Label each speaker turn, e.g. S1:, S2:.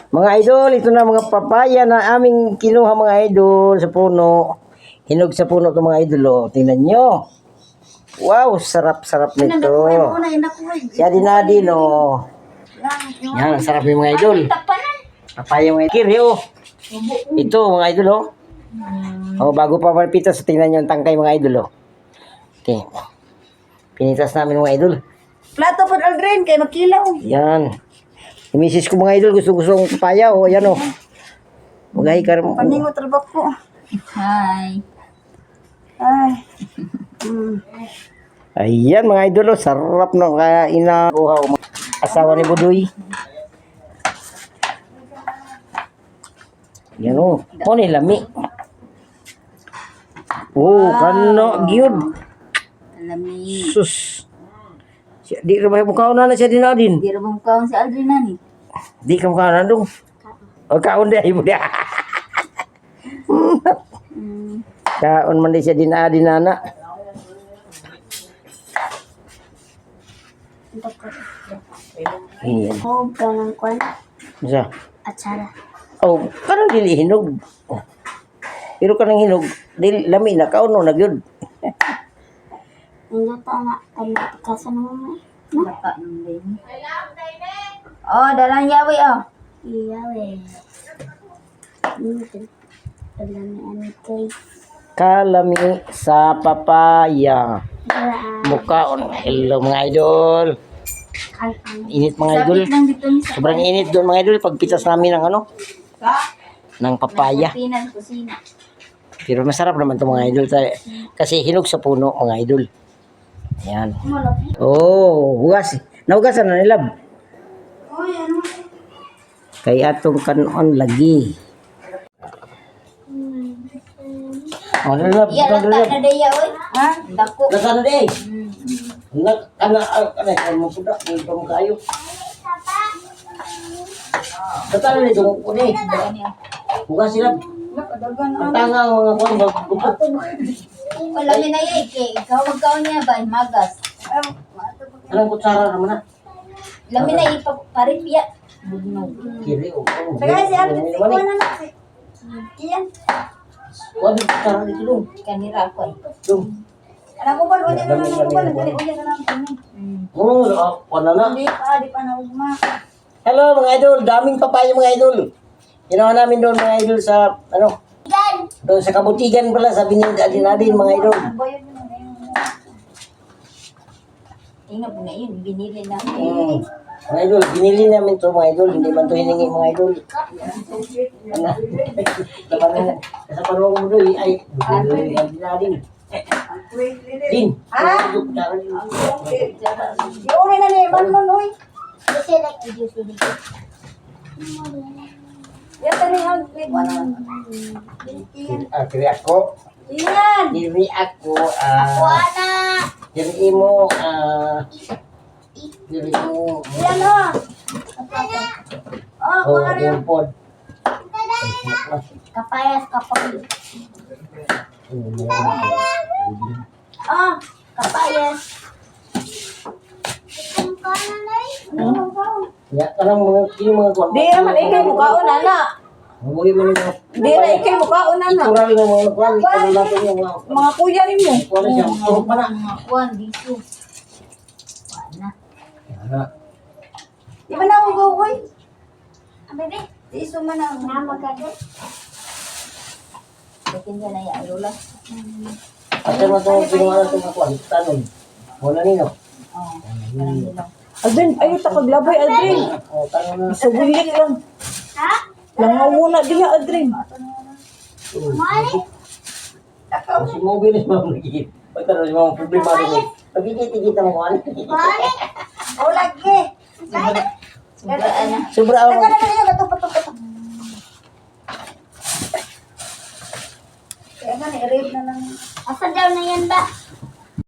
S1: Mga idol, ito na mga papaya na aming kinuha mga idol sa puno. Hinog sa puno to mga idol. Oh. Tingnan nyo. Wow, sarap-sarap nito. Siya din na din, oh. Yan, ang sarap yung mga idol. Papaya mga idol. Kiryo. Ito mga idol, oh. Oh, bago pa malpitas, tingnan nyo ang tangkay mga idol, oh. Okay. Pinitas namin mga idol.
S2: Plato po Aldrin, kay makilaw.
S1: Yan. Yung misis ko mga idol, gusto ang papaya, oh. Yan, oh. Magahi ka rin.
S2: Paningo trabak ko.
S3: Hi.
S2: Ay.
S1: Ayan mga idol, oh. Sarap no. Kaya inakuha ko mga asawa ni Budoy. Yan, oh. O, nilami. Oh, kano, gyud.
S3: Alami.
S1: Sus. Siya, di ka mukhaon na siya din.
S3: Di rin mukhaon si Aldrin na ni.
S1: Di ka mukhaon na dong. O, kaon di mo dia. Kaon man di siya din nana. Ayan.
S2: Oh, kanang kwan.
S1: Isa.
S2: Atsara.
S1: Oh, kanang dili hinog. Pero kanang hinog, dili lami na kaon no nagyud.
S2: Hindi ta na ay kasa naman.
S3: Bata ng din. Oh, dalang yawi oh.
S2: Iya we. Alami ani kay.
S1: Kalami sa papaya. Mukaon. Hello mga idol. Init mga idol.
S3: Sabit lang dito ni sa
S1: Sobrang init doon mga idol. Pagpitas namin ng ano, ng papaya.
S3: Pinan kusina.
S1: Pero masarap naman ito mga idol. Kasi hinog sa puno mga idol. Ayan. Oh, hugas. Nahugasan na nilab.
S2: Oh, yan.
S1: Kay atong kanon lagi. Oh, nilab.
S3: Iya lata na daya oy. Ha? Dako.
S1: Nasaan na eh? Ano mo puda? Ito mo kayo. Nasaan na ito mo eh? Hugas sila. Ang tanga ang mga kwan.
S3: Wala mi na yay kay ikaw magkaon niya ba magas.
S1: Alang kutsara naman na.
S3: Lami na ipaparipya. Bugnog.
S1: Kiri o.
S2: Tagay si Alvin, ikaw na na. Iyan.
S1: Kuwan yung kutsara dito dong.
S3: Kanira ko.
S1: Dong.
S2: Alam ko ba, unya na lang ko ba, dali unya na lang ko.
S1: Oo, kuwan na na.
S2: Di pa na ugma.
S1: Hello mga idol, daming papaya mga idol. Ginawa namin doon mga idol sa, ano, doon sa kabutigan pala, sabi niya adin mga idol.
S2: Boyod mo na yung
S3: Ingat na yun, binili na.
S1: Mga idol, binili namin to mga idol, hindi man to hiningi mga idol. Ano? Laban na, sa panahon mo doon, ay, adin. Din.
S2: Ah? Iuri na ni Iban mo, uy.
S3: Kasi like the juice really good.
S2: Yan tani ang Iban.
S1: Kiri ako,
S2: Iyan.
S1: diri ako,
S3: Kuana!
S1: diri mo, diri mo,
S2: Iyan o. Oh,
S1: oh,
S2: kuha rin.
S1: yung pod.
S3: Kapayas kapag.
S2: Ah, kapayas.
S1: Ya, kanang mga kini mga kuwan.
S2: Di naman ikay mukhaon na.
S1: Muli mo mga
S2: Di na ikay mukhaon na.
S1: itural ng mga kuwan, kanang natin yung mga
S2: Mga kuya rin mo.
S1: kuwan na siya. Tuhok pa na.
S3: Mga kuwan dito. Kuana.
S2: Di ba na ako uy? Abebe, di suma na. Namagagay.
S3: Bikin niya na yung alula.
S1: Kasi mo itong ginawa natin mga kuwan, tanong. Muna nino.
S3: Oh, parang dilaw.
S2: Aldrin, ayaw ta kaglabay, Aldrin.
S1: O, tanong na.
S2: Subulit lang. Ha? Langawuna diha, Aldrin.
S1: Si mobile is mamagigit. Pagtanong si mga problema rin eh. Pagkikita mo kuwan.
S2: O, lagi.
S3: Sobraan na.
S1: Sobra ako.
S2: Teka na yun, patok. Kaya nga, i-rave na lang.
S3: Asa daw na yan ba?